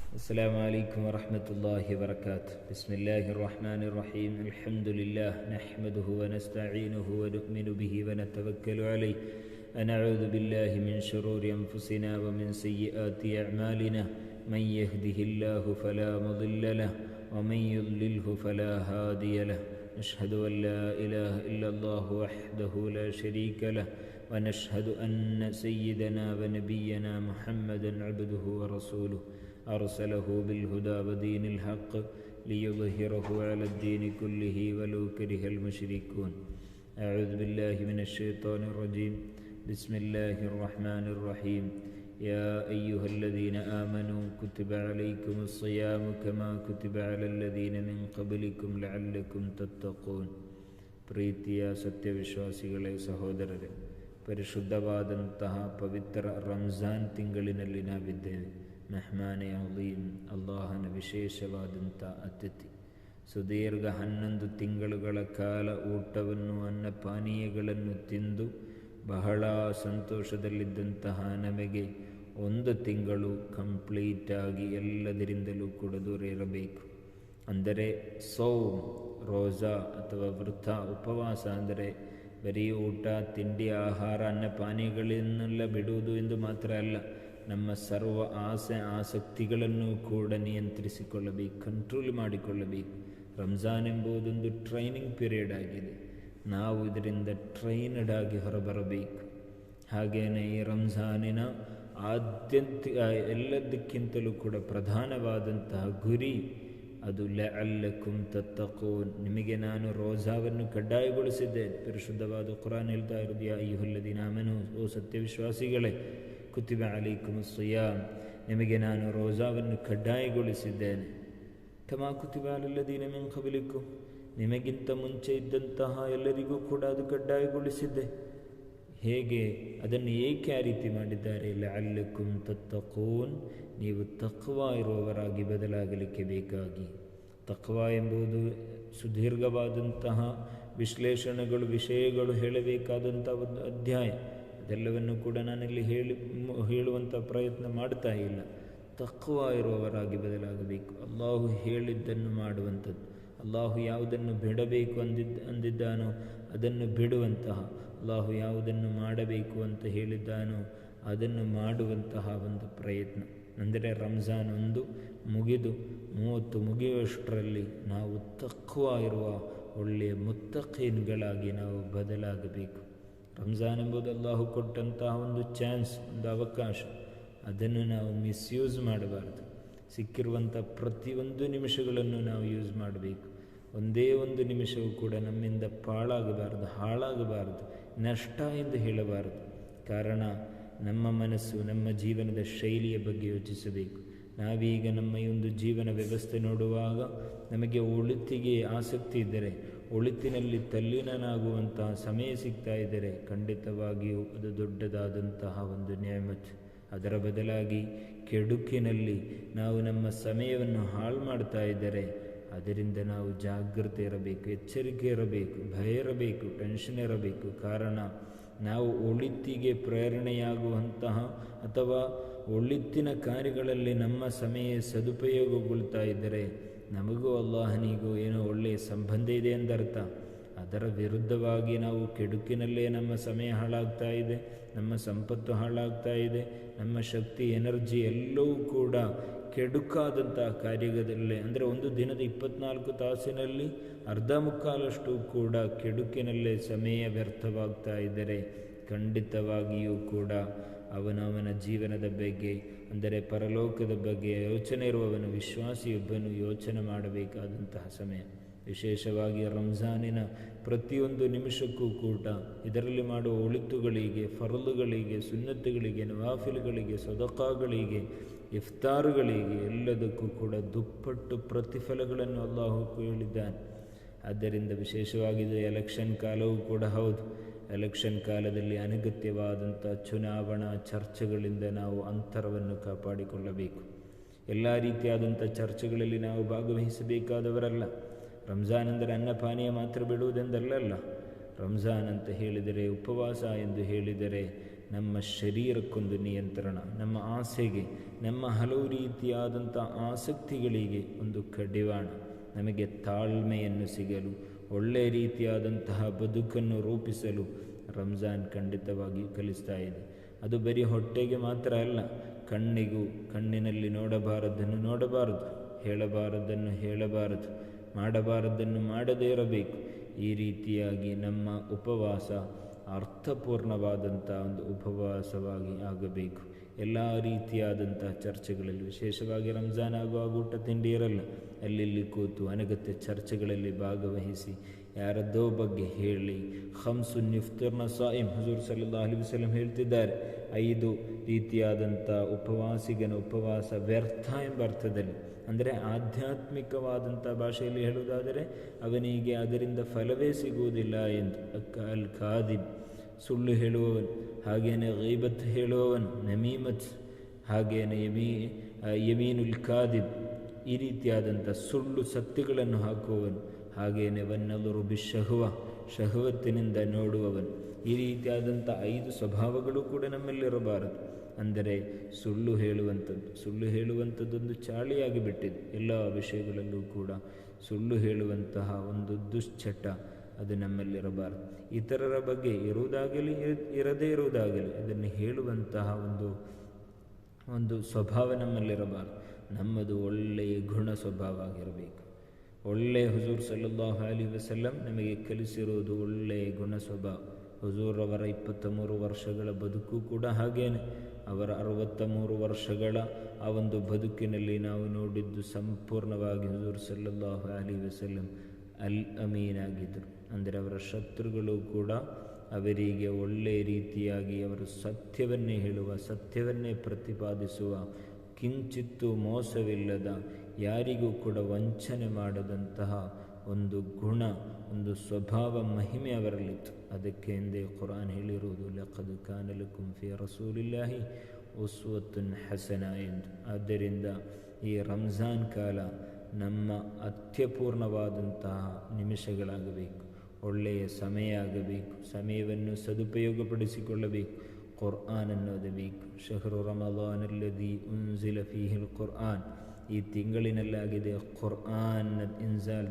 السلام عليكم ورحمة الله وبركاته. بسم الله الرحمن الرحيم. الحمد لله نحمده ونستعينه ونؤمن به ونتوكل عليه ونعوذ بالله من شرور أنفسنا ومن سيئات أعمالنا. من يهده الله فلا مضل له ومن يضلله فلا هادي له. نشهد أن لا إله إلا الله وحده لا شريك له ونشهد أن سيدنا ونبينا محمدا عبده ورسوله أرسله بالهدى ودين الحق ليظهره على الدين كله ولو كره المشركون. أعوذ بالله من الشيطان الرجيم. بسم الله الرحمن الرحيم. يا أيها الذين آمنوا كتب عليكم الصيام كما كتب على الذين من قبلكم لعلكم تتقون. ಪ್ರೀತಿಯ ಸತ್ಯವಿಶ್ವಾಸಿಗಳೇ, ಸಹೋದರರೇ, ಪರಿಶುದ್ಧವಾದಂತಹ ಪವಿತ್ರ ರಂಜಾನ್ ತಿಂಗಳಿನಲ್ಲಿ ನಾವಿದ್ದೇವೆ. ಮೆಹಮಾನೆ ಅಲೀಮ್, ಅಲ್ಲಾಹನ ವಿಶೇಷವಾದಂಥ ಅತಿಥಿ. ಸುದೀರ್ಘ 11 ತಿಂಗಳುಗಳ ಕಾಲ ಊಟವನ್ನು, ಅನ್ನಪಾನೀಯಗಳನ್ನು ತಿಂದು ಬಹಳ ಸಂತೋಷದಲ್ಲಿದ್ದಂತಹ ನಮಗೆ 1 ತಿಂಗಳು ಕಂಪ್ಲೀಟಾಗಿ ಎಲ್ಲದರಿಂದಲೂ ಕೂಡ ದೂರ ಇರಬೇಕು. ಅಂದರೆ ಸೌಮ್, ರೋಜಾ ಅಥವಾ ವೃತ, ಉಪವಾಸ ಅಂದರೆ ಬರೀ ಊಟ, ತಿಂಡಿ, ಆಹಾರ, ಅನ್ನಪಾನೀಯಗಳನ್ನೆಲ್ಲ ಬಿಡುವುದು ಎಂದು ಮಾತ್ರ ಅಲ್ಲ, ನಮ್ಮ ಸರ್ವ ಆಸೆ ಆಸಕ್ತಿಗಳನ್ನು ಕೂಡ ನಿಯಂತ್ರಿಸಿಕೊಳ್ಳಬೇಕು, ಕಂಟ್ರೋಲ್ ಮಾಡಿಕೊಳ್ಳಬೇಕು. ರಂಜಾನ್ ಎಂಬುದೊಂದು ಟ್ರೈನಿಂಗ್ ಪೀರಿಯಡ್ ಆಗಿದೆ. ನಾವು ಇದರಿಂದ ಟ್ರೈನಡ್ ಆಗಿ ಹೊರಬರಬೇಕು. ಹಾಗೆಯೇ ಈ ರಂಜಾನಿನ ಎಲ್ಲದಕ್ಕಿಂತಲೂ ಕೂಡ ಪ್ರಧಾನವಾದಂತಹ ಗುರಿ ಅದು ಲಅಲ್ಲಕುಂ ತತ್ತಖೂನ್, ನಿಮಗೆ ನಾನು ರೋಜಾವನ್ನು ಕಡ್ಡಾಯಗೊಳಿಸಿದ್ದೇನೆ. ಪರಿಶುದ್ಧವಾದ ಕುರಾನ್ ಹೇಳ್ತಾ ಇರೋದು, ಯಾ ಅಯ್ಯುಹಲ್ಲದೀನ ಆಮನೂ, ಓ ಸತ್ಯವಿಶ್ವಾಸಿಗಳೇ, ಕುತಿಬ ಅಲೈಕುಮುಸ್ ಸಿಯಾಮ್, ನಿಮಗೆ ನಾನು ರೋಜಾವನ್ನು ಕಡ್ಡಾಯಗೊಳಿಸಿದ್ದೇನೆ. ಕಮಾ ಕುತಿಬ ಅಲಲ್ಲದೀನ ಮಿನ್ क़ಬ್ಲಿಕುಂ, ನಿಮಗಿಂತ ಮುಂಚೆ ಇದ್ದಂತಹ ಎಲ್ಲರಿಗೂ ಕೂಡ ಅದು ಕಡ್ಡಾಯಗೊಳಿಸಿದ್ದೆ. ಹೇಗೆ, ಅದನ್ನು ಏಕೆ ಆ ರೀತಿ ಮಾಡಿದ್ದಾರೆ? ಲಅಲ್ಲಕುಂ ತತ್ತಖೂನ್, ನೀವು ತಖ್ವಾ ಇರುವವರಾಗಿ ಬದಲಾಗಲಿಕ್ಕೆ ಬೇಕಾಗಿ. ತಖ್ವಾ ಎಂಬುದು ಸುದೀರ್ಘವಾದಂತಹ ವಿಶ್ಲೇಷಣೆಗಳು, ವಿಷಯಗಳು ಹೇಳಬೇಕಾದಂಥ ಒಂದು ಅಧ್ಯಾಯ. ಅದೆಲ್ಲವನ್ನು ಕೂಡ ನಾನಿಲ್ಲಿ ಹೇಳುವಂಥ ಪ್ರಯತ್ನ ಮಾಡ್ತಾ ಇಲ್ಲ. ತಖ್ವಾ ಇರುವವರಾಗಿ ಬದಲಾಗಬೇಕು. ಅಲ್ಲಾಹು ಹೇಳಿದ್ದನ್ನು ಮಾಡುವಂಥದ್ದು, ಅಲ್ಲಾಹು ಯಾವುದನ್ನು ಬಿಡಬೇಕು ಅಂದಿದ್ದಾನೋ ಅದನ್ನು ಬಿಡುವಂತಹ, ಅಲ್ಲಾಹು ಯಾವುದನ್ನು ಮಾಡಬೇಕು ಅಂತ ಹೇಳಿದ್ದಾನೋ ಅದನ್ನು ಮಾಡುವಂತಹ ಒಂದು ಪ್ರಯತ್ನ. ಅಂದರೆ ರಂಜಾನ್ 1 ಮುಗಿದು 30 ಮುಗಿಯುವಷ್ಟರಲ್ಲಿ ನಾವು ತಖ್ವಾ ಇರುವ ಒಳ್ಳೆಯ ಮುತ್ತಖೀನ್ಗಳಾಗಿ ನಾವು ಬದಲಾಗಬೇಕು. ರಂಜಾನ್ ಎಂಬುದು ಅಲ್ಲಾಹು ಕೊಟ್ಟಂತಹ ಒಂದು ಚಾನ್ಸ್, ಒಂದು ಅವಕಾಶ. ಅದನ್ನು ನಾವು ಮಿಸ್ಯೂಸ್ ಮಾಡಬಾರ್ದು. ಸಿಕ್ಕಿರುವಂಥ ಪ್ರತಿಯೊಂದು ನಿಮಿಷಗಳನ್ನು ನಾವು ಯೂಸ್ ಮಾಡಬೇಕು. ಒಂದೇ ಒಂದು ನಿಮಿಷವೂ ಕೂಡ ನಮ್ಮಿಂದ ಪಾಳಾಗಬಾರ್ದು, ಹಾಳಾಗಬಾರ್ದು, ನಷ್ಟ ಎಂದು ಹೇಳಬಾರದು. ಕಾರಣ ನಮ್ಮ ಮನಸ್ಸು, ನಮ್ಮ ಜೀವನದ ಶೈಲಿಯ ಬಗ್ಗೆ ಯೋಚಿಸಬೇಕು. ನಾವೀಗ ನಮ್ಮ ಈ ಒಂದು ಜೀವನ ವ್ಯವಸ್ಥೆ ನೋಡುವಾಗ ನಮಗೆ ಒಳಿತಿಗೆ ಆಸಕ್ತಿ ಇದ್ದರೆ, ಒಳಿತಿನಲ್ಲಿ ತಲ್ಲೀನನಾಗುವಂತಹ ಸಮಯ ಸಿಗ್ತಾ ಇದ್ದರೆ, ಖಂಡಿತವಾಗಿಯೂ ಅದು ದೊಡ್ಡದಾದಂತಹ ಒಂದು ನ್ಯಾಮತ್. ಅದರ ಬದಲಾಗಿ ಕೆಡುಕಿನಲ್ಲಿ ನಾವು ನಮ್ಮ ಸಮಯವನ್ನು ಹಾಳು ಮಾಡ್ತಾ ಇದ್ದರೆ, ಅದರಿಂದ ನಾವು ಜಾಗೃತೆ ಇರಬೇಕು, ಎಚ್ಚರಿಕೆ ಇರಬೇಕು, ಭಯ ಇರಬೇಕು, ಟೆನ್ಷನ್ ಇರಬೇಕು. ಕಾರಣ ನಾವು ಒಳಿತಿಗೆ ಪ್ರೇರಣೆಯಾಗುವಂತಹ ಅಥವಾ ಒಳಿತಿನ ಕಾರ್ಯಗಳಲ್ಲಿ ನಮ್ಮ ಸಮಯ ಸದುಪಯೋಗಗೊಳ್ತಾ ಇದ್ದರೆ, ನಮಗೂ ಅಲ್ಲಾಹನಿಗೂ ಏನೋ ಒಳ್ಳೆಯ ಸಂಬಂಧ ಇದೆ ಎಂದರ್ಥ. ಅದರ ವಿರುದ್ಧವಾಗಿ ನಾವು ಕೆಡುಕಿನಲ್ಲೇ ನಮ್ಮ ಸಮಯ ಹಾಳಾಗ್ತಾ ಇದೆ, ನಮ್ಮ ಸಂಪತ್ತು ಹಾಳಾಗ್ತಾ ಇದೆ, ನಮ್ಮ ಶಕ್ತಿ, ಎನರ್ಜಿ ಎಲ್ಲವೂ ಕೂಡ ಕೆಡುಕಾದಂತಹ ಕಾರ್ಯದಲ್ಲೇ. ಅಂದರೆ ಒಂದು ದಿನದ 24 ತಾಸಿನಲ್ಲಿ ಅರ್ಧ ಮುಕ್ಕಾಲಷ್ಟು ಕೂಡ ಕೆಡುಕಿನಲ್ಲೇ ಸಮಯ ವ್ಯರ್ಥವಾಗ್ತಾ ಇದ್ದರೆ, ಖಂಡಿತವಾಗಿಯೂ ಕೂಡ ಅವನವನ ಜೀವನದ ಬಗ್ಗೆ, ಅಂದರೆ ಪರಲೋಕದ ಬಗ್ಗೆ ಯೋಚನೆ ಇರುವವನು, ವಿಶ್ವಾಸಿಯೊಬ್ಬನು ಯೋಚನೆ ಮಾಡಬೇಕಾದಂತಹ ಸಮಯ. ವಿಶೇಷವಾಗಿ ರಂಜಾನಿನ ಪ್ರತಿಯೊಂದು ನಿಮಿಷಕ್ಕೂ ಕೂಡ ಇದರಲ್ಲಿ ಮಾಡುವ ಒಳಿತುಗಳಿಗೆ, ಫರ್ಲುಗಳಿಗೆ, ಸುನ್ನತ್ತುಗಳಿಗೆ, ನವಾಫಿಲ್ಗಳಿಗೆ, ಸದಕಾಗಳಿಗೆ, ಇಫ್ತಾರುಗಳಿಗೆ ಎಲ್ಲದಕ್ಕೂ ಕೂಡ ದುಪ್ಪಟ್ಟು ಪ್ರತಿಫಲಗಳನ್ನು ಅಲ್ಲಾಹು ಹೇಳಿದ್ದಾನೆ. ಆದ್ದರಿಂದ ವಿಶೇಷವಾಗಿ ಇದು ಎಲೆಕ್ಷನ್ ಕಾಲವೂ ಕೂಡ ಹೌದು. ಎಲೆಕ್ಷನ್ ಕಾಲದಲ್ಲಿ ಅನಗತ್ಯವಾದಂಥ ಚುನಾವಣಾ ಚರ್ಚೆಗಳಿಂದ ನಾವು ಅಂತರವನ್ನು ಕಾಪಾಡಿಕೊಳ್ಳಬೇಕು. ಎಲ್ಲ ರೀತಿಯಾದಂಥ ಚರ್ಚೆಗಳಲ್ಲಿ ನಾವು ಭಾಗವಹಿಸಬೇಕಾದವರಲ್ಲ. ರಂಜಾನ್ ಅಂದರೆ ಅನ್ನಪಾನೀಯ ಮಾತ್ರ ಬಿಡುವುದೆಂದಲ್ಲ. ರಂಜಾನ್ ಅಂತ ಹೇಳಿದರೆ, ಉಪವಾಸ ಎಂದು ಹೇಳಿದರೆ ನಮ್ಮ ಶರೀರಕ್ಕೊಂದು ನಿಯಂತ್ರಣ, ನಮ್ಮ ಆಸೆಗೆ, ನಮ್ಮ ಹಲವು ರೀತಿಯಾದಂಥ ಆಸಕ್ತಿಗಳಿಗೆ ಒಂದು ಕಡಿವಾಣ, ನಮಗೆ ತಾಳ್ಮೆಯನ್ನು ಸಿಗಲು, ಒಳ್ಳೆಯ ರೀತಿಯಾದಂತಹ ಬದುಕನ್ನು ರೂಪಿಸಲು ರಂಜಾನ್ ಖಂಡಿತವಾಗಿಯೂ ಕಲಿಸ್ತಾ ಇದೆ. ಅದು ಬರೀ ಹೊಟ್ಟೆಗೆ ಮಾತ್ರ ಅಲ್ಲ, ಕಣ್ಣಿನಲ್ಲಿ ನೋಡಬಾರದನ್ನು ನೋಡಬಾರದು, ಹೇಳಬಾರದನ್ನು ಹೇಳಬಾರದು, ಮಾಡಬಾರದನ್ನು ಮಾಡದೇ ಇರಬೇಕು. ಈ ರೀತಿಯಾಗಿ ನಮ್ಮ ಉಪವಾಸ ಅರ್ಥಪೂರ್ಣವಾದಂಥ ಒಂದು ಉಪವಾಸವಾಗಿ ಆಗಬೇಕು. ಎಲ್ಲ ರೀತಿಯಾದಂಥ ಚರ್ಚೆಗಳಲ್ಲಿ, ವಿಶೇಷವಾಗಿ ರಂಜಾನ್ ಆಗುವಾಗ ಊಟ ತಿಂಡಿ ಇರಲ್ಲ, ಅಲ್ಲಿ ಕೂತು ಅನಗತ್ಯ ಚರ್ಚೆಗಳಲ್ಲಿ ಭಾಗವಹಿಸಿ ಯಾರದ್ದೋ ಬಗ್ಗೆ ಹೇಳಿ, ಖಮ್ಸುನ್ ಯುಫ್ತಿರ್ನ ಸಾಯಿಮ್, ಹುಜೂರ್ ಸಲ್ಲಲ್ಲಾಹು ಅಲೈಹಿ ವಸಲ್ಲಂ ಹೇಳ್ತಿದ್ದಾರೆ, 5 ರೀತಿಯಾದಂಥ ಉಪವಾಸಿಗನ ಉಪವಾಸ ವ್ಯರ್ಥ ಎಂಬ ಅರ್ಥದಲ್ಲಿ, ಅಂದರೆ ಆಧ್ಯಾತ್ಮಿಕವಾದಂಥ ಭಾಷೆಯಲ್ಲಿ ಹೇಳುವುದಾದರೆ ಅವನಿಗೆ ಅದರಿಂದ ಫಲವೇ ಸಿಗುವುದಿಲ್ಲ ಎಂದು. ಅಲ್ ಖಾದಿಬ್, ಸುಳ್ಳು ಹೇಳುವವನು, ಹಾಗೇನೆ ಗೀಬತ್ ಹೇಳುವವನು, ನಮೀಮತ್, ಹಾಗೇನೆ ಯಮೀನುಲ್ ಖಾದಿಬ್, ಈ ರೀತಿಯಾದಂಥ ಸುಳ್ಳು ಸತ್ಯಗಳನ್ನು ಹಾಕುವವನು, ಹಾಗೇನೆ ವನ್ನದರು ಶಹವತ್ತಿನಿಂದ ನೋಡುವವನು. ಈ ರೀತಿಯಾದಂಥ 5 ಸ್ವಭಾವಗಳು ಕೂಡ ನಮ್ಮಲ್ಲಿರಬಾರದು. ಅಂದರೆ ಸುಳ್ಳು ಹೇಳುವಂಥದ್ದೊಂದು ಚಾಳಿಯಾಗಿ ಬಿಟ್ಟಿದೆ. ಎಲ್ಲ ವಿಷಯಗಳಲ್ಲೂ ಕೂಡ ಸುಳ್ಳು ಹೇಳುವಂತಹ ಒಂದು ದುಶ್ಚಟ ಅದು ನಮ್ಮಲ್ಲಿರಬಾರದು. ಇತರರ ಬಗ್ಗೆ ಇರುವುದಾಗಲಿ ಇರದೇ ಇರುವುದಾಗಲಿ ಅದನ್ನು ಹೇಳುವಂತಹ ಒಂದು ಸ್ವಭಾವ ನಮ್ಮಲ್ಲಿರಬಾರದು. ನಮ್ಮದು ಒಳ್ಳೆಯ ಗುಣ ಸ್ವಭಾವ ಆಗಿರಬೇಕು. ಒಳ್ಳೆಯ ಹುಜೂರ್ ಸಲ್ಲಲ್ಲಾಹು ಅಲೈಹಿ ವಸಲ್ಲಂ ನಮಗೆ ಕಲಿಸಿರುವುದು ಒಳ್ಳೆಯ ಗುಣ ಸ್ವಭಾವ. ಹುಜೂರ್ ಅವರ 23 ವರ್ಷಗಳ ಬದುಕು ಕೂಡ ಹಾಗೇನೆ. ಅವರ 63 ವರ್ಷಗಳ ಆ ಒಂದು ಬದುಕಿನಲ್ಲಿ ನಾವು ನೋಡಿದ್ದು ಸಂಪೂರ್ಣವಾಗಿ ಹುಜೂರ್ ಸಲ್ಲಲ್ಲಾಹು ಅಲೈಹಿ ವಸಲ್ಲಂ ಅಲ್ ಅಮೀನ್ ಆಗಿದ್ದರು. ಅಂದರೆ ಅವರ ಶತ್ರುಗಳು ಕೂಡ ಅವರಿಗೆ ಒಳ್ಳೆಯ ರೀತಿಯಾಗಿ ಅವರು ಸತ್ಯವನ್ನೇ ಹೇಳುವ, ಸತ್ಯವನ್ನೇ ಪ್ರತಿಪಾದಿಸುವ, ಕಿಂಚಿತ್ತೂ ಮೋಸವಿಲ್ಲದ, ಯಾರಿಗೂ ಕೂಡ ವಂಚನೆ ಮಾಡದಂತಹ ಒಂದು ಗುಣ, ಒಂದು ಸ್ವಭಾವ, ಮಹಿಮೆ ಅವರಲ್ಲಿತ್ತು. ಅದಕ್ಕೆ ಎಂದೇ ಕುರಾನ್ ಹೇಳಿರುವುದು ಲಖದ್ ಕಾನ ಲಕುಂ ಫೀ ರಸೂಲಿಲ್ಲಾಹಿ ಉಸ್ವತುನ್ ಹಸನ ಎಂದು. ಆದ್ದರಿಂದ ಈ ರಂಜಾನ್ ಕಾಲ ನಮ್ಮ ಅತ್ಯಪೂರ್ಣವಾದಂತಹ ನಿಮಿಷಗಳಾಗಬೇಕು, ಒಳ್ಳೆಯ ಸಮಯ ಆಗಬೇಕು. ಸಮಯವನ್ನು ಸದುಪಯೋಗಪಡಿಸಿಕೊಳ್ಳಬೇಕು, ಕುರ್ಆನನ್ನು ಓದಬೇಕು. ಶಹರು ರಮದಾನಲ್ಲದಿ ಉನ್ಜಿಲ ಫೀಹಿಲ್ ಕುರ್ಆನ್, ಈ ತಿಂಗಳಿನಲ್ಲಾಗಿದೆ ಕುರ್ಆನ್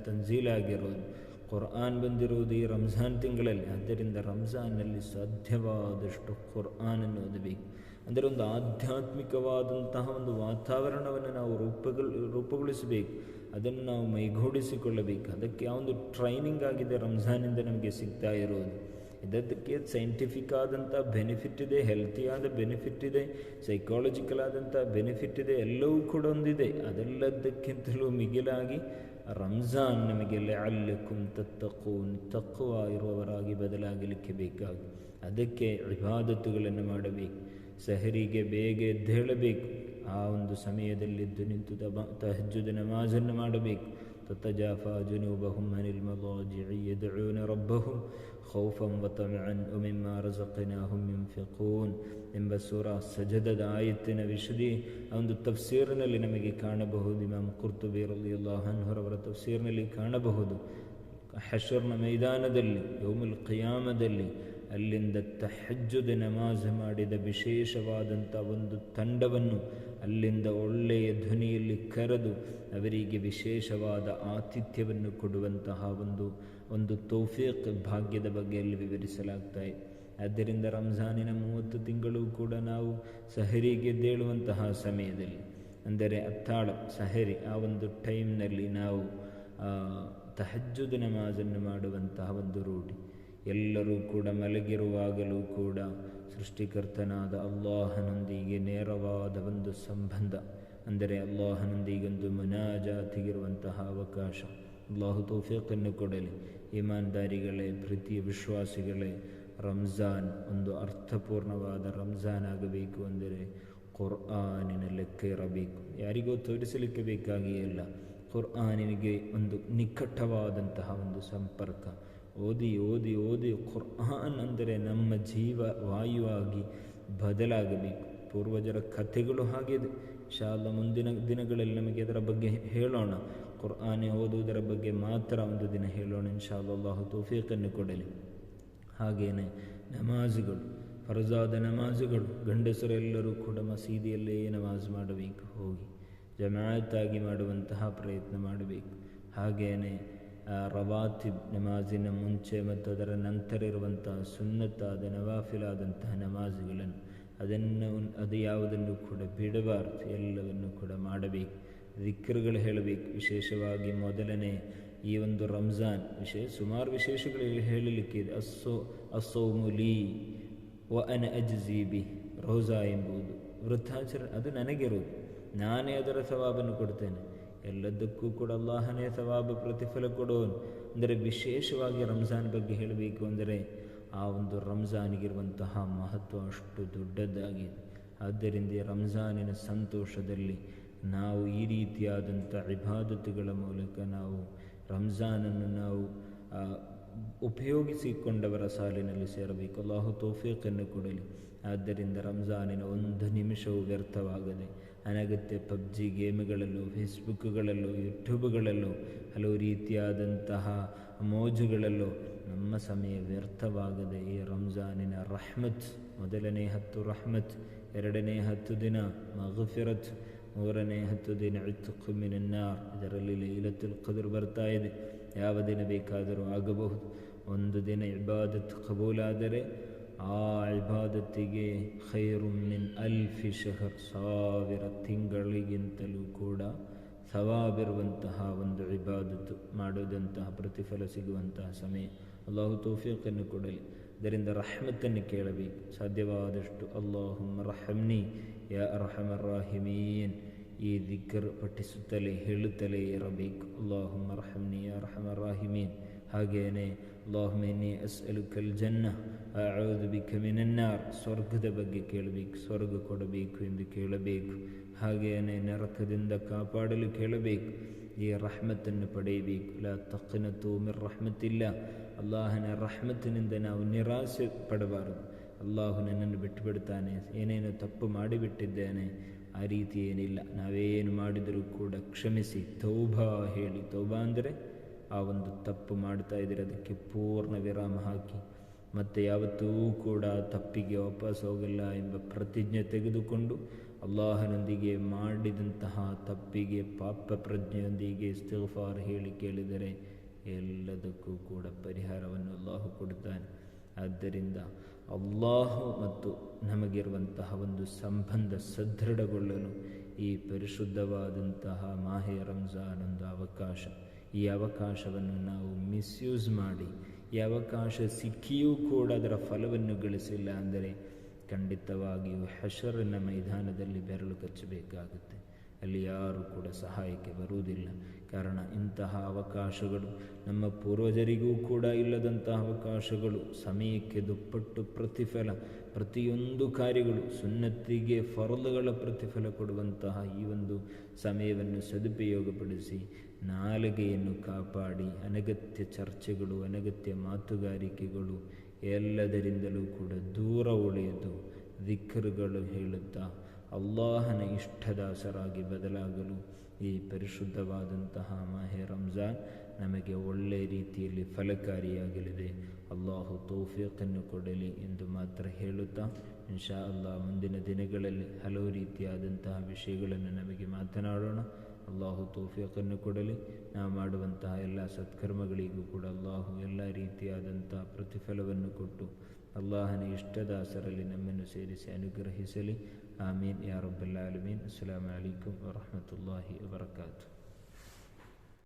ತಂಜೀಲಾಗಿರೋದು. ಕುರ್ಆನ್ ಬಂದಿರುವುದು ಈ ರಂಜಾನ್ ತಿಂಗಳಲ್ಲಿ. ಆದ್ದರಿಂದ ರಂಜಾನ್ನಲ್ಲಿ ಸಾಧ್ಯವಾದಷ್ಟು ಕುರ್ಆನನ್ನು ಓದಬೇಕು. ಅಂದರೆ ಒಂದು ಆಧ್ಯಾತ್ಮಿಕವಾದಂತಹ ಒಂದು ವಾತಾವರಣವನ್ನು ನಾವು ರೂಪುಗೊಳಿಸಬೇಕು, ಅದನ್ನು ನಾವು ಮೈಗೂಡಿಸಿಕೊಳ್ಳಬೇಕು. ಅದಕ್ಕೆ ಆ ಒಂದು ಟ್ರೈನಿಂಗ್ ಆಗಿದೆ ರಂಜಾನಿಂದ ನಮಗೆ ಸಿಗ್ತಾ ಇರೋದು. ಇದಕ್ಕೆ ಸೈಂಟಿಫಿಕ್ ಆದಂಥ ಬೆನಿಫಿಟ್ ಇದೆ, ಹೆಲ್ತಿಯಾದ ಬೆನಿಫಿಟ್ ಇದೆ, ಸೈಕಾಲಜಿಕಲ್ ಆದಂಥ ಬೆನಿಫಿಟ್ ಇದೆ, ಎಲ್ಲವೂ ಕೂಡ ಒಂದಿದೆ. ಅದೆಲ್ಲದಕ್ಕಿಂತಲೂ ಮಿಗಿಲಾಗಿ ರಂಜಾನ್ ನಮಗೆ ಲಅಲ್ಲಕುಂ ತತ್ತಖೂನ್, ತಖ್ವಾ ಇರುವವರಾಗಿ ಬದಲಾಗಲಿಕ್ಕೆ ಬೇಕಾಗಿ ಅದಕ್ಕೆ ಇಬಾದತ್ತುಗಳನ್ನು ಮಾಡಬೇಕು. ಸಹರಿಗೆ ಬೇಗ ಎದ್ದೇಳಬೇಕು. ಆ ಒಂದು ಸಮಯದಲ್ಲಿ ಎದ್ದು ನಿಂತು ತಹಜ್ಜುದ್ ನಮಾಜನ್ನು ಮಾಡಬೇಕು. ತತಜಾಫಾ ಜುನೂಬಹುಂ ಅನಿಲ್ ಮದಾಜಿಇ ಯದ್ಊನ ರಬ್ಬಹುಂ ಖೌಫನ್ ವತಮಅನ್ ವಮಿಮ್ಮಾ ರಜಕ್ನಾಹುಂ ಯುನ್ಫಿಕೂನ್ ಎಂಬ ಸೂರಾ ಸಜದದ ಆಯತ್ತಿನ ಒಂದು ತಫ್ಸೀರ್ನಲ್ಲಿ ನಮಗೆ ಕಾಣಬಹುದು. ಇಮಾಮ್ ಕುರ್ತುಬಿ ರಲಿಯಲ್ಲಾಹು ಅನ್ಹು ಅವರ ತಫ್ಸೀರ್ನಲ್ಲಿ ಕಾಣಬಹುದು. ಹಶ್ರ್ನ ಮೈದಾನದಲ್ಲಿ, ಯೌಮುಲ್ ಕಿಯಾಮದಲ್ಲಿ ಅಲ್ಲಿಂದ ತಹಜ್ಜುದ್ ನಮಾಜ್ ಮಾಡಿದ ವಿಶೇಷವಾದಂಥ ಒಂದು ತಂಡವನ್ನು ಅಲ್ಲಿಂದ ಒಳ್ಳೆಯ ಧ್ವನಿಯಲ್ಲಿ ಕರೆದು ಅವರಿಗೆ ವಿಶೇಷವಾದ ಆತಿಥ್ಯವನ್ನು ಕೊಡುವಂತಹ ಒಂದು ತೌಫೀಕ್ ಭಾಗ್ಯದ ಬಗ್ಗೆ ಅಲ್ಲಿ ವಿವರಿಸಲಾಗ್ತಾ ಇದೆ. ಆದ್ದರಿಂದ ರಂಜಾನಿನ 30 ತಿಂಗಳು ಕೂಡ ನಾವು ಸಹರಿಗೆ ಎದ್ದೇಳುವಂತಹ ಸಮಯದಲ್ಲಿ, ಅಂದರೆ ಅತ್ತಾಳ ಸಹರಿ, ಆ ಒಂದು ಟೈಮ್ನಲ್ಲಿ ನಾವು ತಹಜ್ಜುದ್ ನಮಾಜನ್ನು ಮಾಡುವಂತಹ ಒಂದು ರೂಢಿ. ಎಲ್ಲರೂ ಕೂಡ ಮಲಗಿರುವಾಗಲೂ ಕೂಡ ಸೃಷ್ಟಿಕರ್ತನಾದ ಅಲ್ಲಾಹನೊಂದಿಗೆ ನೇರವಾದ ಒಂದು ಸಂಬಂಧ, ಅಂದರೆ ಅಲ್ಲಾಹನೊಂದಿಗೊಂದು ಮುನಾಜಾತಿಗಿರುವಂತಹ ಅವಕಾಶ ಅಲ್ಲಾಹು ತೌಫೀಕನ್ನು ಕೊಡಲಿ. ಈಮಾನ್ದಾರಿಗಳೇ, ಪ್ರೀತಿಯ ವಿಶ್ವಾಸಿಗಳೇ, ರಂಜಾನ್ ಒಂದು ಅರ್ಥಪೂರ್ಣವಾದ ರಂಜಾನ್ ಆಗಬೇಕು ಅಂದರೆ ಕುರ್ಆನಿನ ಲೆಕ್ಕ ಇರಬೇಕು. ಯಾರಿಗೋ ತೋರಿಸಲಿಕ್ಕೆ ಬೇಕಾಗಿಯೇ ಇಲ್ಲ, ಕುರ್ಆನಿಗೆ ಒಂದು ನಿಕಟವಾದಂತಹ ಒಂದು ಸಂಪರ್ಕ. ಓದಿ ಓದಿ ಓದಿ ಕುರ್ಆನ್ ಅಂದರೆ ನಮ್ಮ ಜೀವ ವಾಯುವಾಗಿ ಬದಲಾಗಬೇಕು. ಪೂರ್ವಜರ ಕಥೆಗಳು ಹಾಗಿದೆ. ಇನ್ಶಾ ಅಲ್ಲಾಹ್ ಮುಂದಿನ ದಿನಗಳಲ್ಲಿ ನಮಗೆ ಅದರ ಬಗ್ಗೆ ಹೇಳೋಣ. ಕುರ್ಆನ್ ಓದುವುದರ ಬಗ್ಗೆ ಮಾತ್ರ ಒಂದು ದಿನ ಹೇಳೋಣ ಇನ್ಶಾ ಅಲ್ಲಾಹ್. ಅಲ್ಲಾಹು ತೌಫೀಕನ್ನು ಕೊಡಲಿ. ಹಾಗೆಯೇ ನಮಾಜುಗಳು, ಫರ್ಜಾದ ನಮಾಜುಗಳು, ಗಂಡಸರೆಲ್ಲರೂ ಕೂಡ ಮಸೀದಿಯಲ್ಲೇ ನಮಾಜ್ ಮಾಡಬೇಕು, ಹೋಗಿ ಜಮಾಅತ್ತಾಗಿ ಮಾಡುವಂತಹ ಪ್ರಯತ್ನ ಮಾಡಬೇಕು. ಹಾಗೆಯೇ ರವಾತಿಬ್ ನಮಾಜಿನ ಮುಂಚೆ ಮತ್ತು ಅದರ ನಂತರ ಇರುವಂತಹ ಸುನ್ನತ್ತಾದ ನವಾಫಿಲಾದಂತಹ ನಮಾಜುಗಳನ್ನು ಅದು ಯಾವುದನ್ನು ಕೂಡ ಬಿಡಬಾರದು, ಎಲ್ಲವನ್ನು ಕೂಡ ಮಾಡಬೇಕು. ದಿಕ್ರುಗಳು ಹೇಳಬೇಕು. ವಿಶೇಷವಾಗಿ ಮೊದಲನೇ ಈ ಒಂದು ರಂಜಾನ್ ಸುಮಾರು ವಿಶೇಷಗಳು ಹೇಳಲಿಕ್ಕಿದೆ. ಅಸ್ಸೌಮುಲಿ ವ ಅನ ಅಜ್ಜೀಬಿ, ರೋಜಾ ಎಂಬುದು ವೃತ್ತಾಚರಣೆ, ಅದು ನನಗಿರುವುದು, ನಾನೇ ಅದರ ಸವಾಬನ್ನು ಕೊಡ್ತೇನೆ. ಎಲ್ಲದಕ್ಕೂ ಕೂಡ ಅಲ್ಲಾಹನೇ ಸವಾಬ ಪ್ರತಿಫಲ ಕೊಡೋನು. ಅಂದರೆ ವಿಶೇಷವಾಗಿ ರಂಜಾನ್ ಬಗ್ಗೆ ಹೇಳಬೇಕು ಅಂದರೆ ಆ ಒಂದು ರಂಜಾನಿಗಿರುವಂತಹ ಮಹತ್ವ ಅಷ್ಟು ದೊಡ್ಡದಾಗಿದೆ. ಆದ್ದರಿಂದ ರಂಜಾನಿನ ಸಂತೋಷದಲ್ಲಿ ನಾವು ಈ ರೀತಿಯಾದಂಥ ಇಬಾದತುಗಳ ಮೂಲಕ ನಾವು ರಂಜಾನನ್ನು ನಾವು ಉಪಯೋಗಿಸಿಕೊಂಡವರ ಸಾಲಿನಲ್ಲಿ ಸೇರಬೇಕು. ಅಲ್ಲಾಹು ತೌಫೀಕನ್ನು ಕೊಡಲಿ. ಆದ್ದರಿಂದ ರಂಜಾನಿನ ಒಂದು ನಿಮಿಷವೂ ವ್ಯರ್ಥವಾಗದೆ ಅನಗತ್ಯ ಪಬ್ಜಿ ಗೇಮ್ಗಳಲ್ಲೂ, ಫೇಸ್ಬುಕ್ಗಳಲ್ಲೂ, ಯೂಟ್ಯೂಬ್ಗಳಲ್ಲೂ, ಹಲವು ರೀತಿಯಾದಂತಹ ಮೋಜುಗಳಲ್ಲೂ ನಮ್ಮ ಸಮಯ ವ್ಯರ್ಥವಾಗದೆ ಈ ರಂಜಾನಿನ ರಹ್ಮತ್, ಮೊದಲನೇ 10 ರಹ್ಮತ್, ಎರಡನೇ 10 ದಿನ ಮಗ್ಫಿರತ್, ಮೂರನೇ 10 ದಿನ ಇತ್ಕ್ ಮಿನನ್ ನಾರ್, ಇದರಲ್ಲಿ ಲೈಲತುಲ್ ಖದ್ರ್ ಬರ್ತಾ ಇದೆ. ಯಾವ ದಿನ ಬೇಕಾದರೂ ಆಗಬಹುದು. ಒಂದು ದಿನ ಇಬಾದತ್ ಕಬೂಲಾದರೆ ಆ ಇಬಾದತ್ತಿಗೆ ಖೈರು ಮಿನ್ ಅಲ್ಫಿ ಶಹರ್, 1000 ತಿಂಗಳಿಗಿಂತಲೂ ಕೂಡ ಸವಾಬಿರುವಂತಹ ಒಂದು ಇಬಾದತ್ತು ಮಾಡುವಂತಹ ಪ್ರತಿಫಲ ಸಿಗುವಂತಹ ಸಮಯ. ಅಲ್ಲಾಹು ತೌಫೀಕನ್ನು ಕೊಡಲಿ. ಇದರಿಂದ ರಹ್ಮತನ್ನು ಕೇಳಬೇಕು. ಸಾಧ್ಯವಾದಷ್ಟು ಅಲ್ಲಾಹುಮ್ಮ ರಹಮ್ನಿ ಯಾ ಅರ್ಹಮರ್ ರಾಹಿಮೀನ್ ಈ ದಿಕ್ರ್ ಪಠಿಸುತ್ತಲೇ ಹೇಳುತ್ತಲೇ ಇರಬೇಕು. ಅಲ್ಲಾಹುಮ್ಮ ರಹಮ್ನಿ ಯಾ ಅರ್ಹಮರ್ ರಾಹಿಮೀನ್. ಹಾಗೆಯೇ ಅಲ್ಲಾಹುಮ್ಮ ಇನ್ನಿ ಅಸ್ಅಲುಕಲ್ ಜನ್ನ ಅಊದು ಬಿಕ ಮಿನನ್ ನಾರ್, ಸ್ವರ್ಗದ ಬಗ್ಗೆ ಕೇಳಬೇಕು, ಸ್ವರ್ಗ ಕೊಡಬೇಕು ಎಂದು ಕೇಳಬೇಕು. ಹಾಗೆಯೇ ನರಕದಿಂದ ಕಾಪಾಡಲು ಕೇಳಬೇಕು. ಈ ರಹ್ಮತನ್ನು ಪಡೆಯಬೇಕು. ಲಾ ತಖ್ನತು ಮಿರ್ ರಹ್ಮತಿಲ್ಲ, ಅಲ್ಲಾಹನ ರಹ್ಮತಿನಿಂದ ನಾವು ನಿರಾಸೆ ಪಡಬಾರದು. ಅಲ್ಲಾಹು ನನ್ನನ್ನು ಬಿಟ್ಟು ಬಿಡ್ತಾನೆ, ಏನೇನು ತಪ್ಪು ಮಾಡಿಬಿಟ್ಟಿದ್ದೇನೆ, ಆ ರೀತಿ ಏನಿಲ್ಲ. ನಾವೇನು ಮಾಡಿದರೂ ಕೂಡ ಕ್ಷಮಿಸಿ ತೌಬಾ ಹೇಳಿ, ತೌಬಾ ಅಂದರೆ ಆ ಒಂದು ತಪ್ಪು ಮಾಡ್ತಾ ಇದ್ದರೆ ಅದಕ್ಕೆ ಪೂರ್ಣ ವಿರಾಮ ಹಾಕಿ ಮತ್ತು ಯಾವತ್ತೂ ಕೂಡ ತಪ್ಪಿಗೆ ವಾಪಸ್ ಹೋಗಲ್ಲ ಎಂಬ ಪ್ರತಿಜ್ಞೆ ತೆಗೆದುಕೊಂಡು ಅಲ್ಲಾಹನೊಂದಿಗೆ ಮಾಡಿದಂತಹ ತಪ್ಪಿಗೆ ಪಾಪ ಪ್ರಜ್ಞೆಯೊಂದಿಗೆ ಇಸ್ತಿಗ್ಫಾರ್ ಹೇಳಿ ಕೇಳಿದರೆ ಎಲ್ಲದಕ್ಕೂ ಕೂಡ ಪರಿಹಾರವನ್ನು ಅಲ್ಲಾಹು ಕೊಡುತ್ತಾನೆ. ಆದ್ದರಿಂದ ಅಲ್ಲಾಹು ಮತ್ತು ನಮಗಿರುವಂತಹ ಒಂದು ಸಂಬಂಧ ಸದೃಢಗೊಳ್ಳಲು ಈ ಪರಿಶುದ್ಧವಾದಂತಹ ಮಾಹೆ ರಂಜಾನ್ ಒಂದು ಅವಕಾಶ. ಈ ಅವಕಾಶವನ್ನು ನಾವು ಮಿಸ್ಯೂಸ್ ಮಾಡಿ, ಈ ಅವಕಾಶ ಸಿಕ್ಕಿಯೂ ಕೂಡ ಅದರ ಫಲವನ್ನು ಗಳಿಸಿಲ್ಲ ಅಂದರೆ ಖಂಡಿತವಾಗಿಯೂ ಹಶರನ ಮೈದಾನದಲ್ಲಿ ಬೆರಳು ಕಚ್ಚಬೇಕಾಗುತ್ತೆ. ಅಲ್ಲಿ ಯಾರೂ ಕೂಡ ಸಹಾಯಕ್ಕೆ ಬರುವುದಿಲ್ಲ. ಕಾರಣ ಇಂತಹ ಅವಕಾಶಗಳು ನಮ್ಮ ಪೂರ್ವಜರಿಗೂ ಕೂಡ ಇಲ್ಲದಂತಹ ಅವಕಾಶಗಳು. ಸಮಯಕ್ಕೆ ದುಪ್ಪಟ್ಟು ಪ್ರತಿಫಲ, ಪ್ರತಿಯೊಂದು ಕಾರ್ಯಗಳು ಸುನ್ನತ್ತಿಗೆ ಫರ್ದುಗಳ ಪ್ರತಿಫಲ ಕೊಡುವಂತಹ ಈ ಒಂದು ಸಮಯವನ್ನು ಸದುಪಯೋಗಪಡಿಸಿ ನಾಲಿಗೆಯನ್ನು ಕಾಪಾಡಿ ಅನಗತ್ಯ ಚರ್ಚೆಗಳು, ಅನಗತ್ಯ ಮಾತುಗಾರಿಕೆಗಳು ಎಲ್ಲದರಿಂದಲೂ ಕೂಡ ದೂರ ಉಳಿದು ದಿಕ್ರುಗಳು ಹೇಳುತ್ತಾ ಅಲ್ಲಾಹನ ಇಷ್ಟದಾಸರಾಗಿ ಬದಲಾಗಲು ಈ ಪರಿಶುದ್ಧವಾದಂತಹ ಮಾಹೆ ರಂಜಾನ್ ನಮಗೆ ಒಳ್ಳೆಯ ರೀತಿಯಲ್ಲಿ ಫಲಕಾರಿಯಾಗಲಿದೆ. ಅಲ್ಲಾಹು ತೌಫೀಕನ್ನು ಕೊಡಲಿ ಎಂದು ಮಾತ್ರ ಹೇಳುತ್ತಾ, ಇನ್ಶಾ ಅಲ್ಲಾಹ್ ಮುಂದಿನ ದಿನಗಳಲ್ಲಿ ಹಲವು ರೀತಿಯಾದಂತಹ ವಿಷಯಗಳನ್ನು ನಮಗೆ ಮಾತನಾಡೋಣ. ಅಲ್ಲಾಹು ತೌಫೀಕನ್ನು ಕೊಡಲಿ. ನಾವು ಮಾಡುವಂತಹ ಎಲ್ಲ ಸತ್ಕರ್ಮಗಳಿಗೂ ಕೂಡ ಅಲ್ಲಾಹು ಎಲ್ಲ ರೀತಿಯಾದಂಥ ಪ್ರತಿಫಲವನ್ನು ಕೊಟ್ಟು ಅಲ್ಲಾಹನ ಇಷ್ಟದಾಸರಲ್ಲಿ ನಮ್ಮನ್ನು ಸೇರಿಸಿ ಅನುಗ್ರಹಿಸಲಿ. ಆಮೀನ್ ಯಾ ರಬ್ಬಲ್ ಆಲಮೀನ್. ಅಸ್ಸಲಾಮು ಅಲೈಕುಂ ವರಹಮತುಲ್ಲಾಹಿ ವಬರಕಾತು.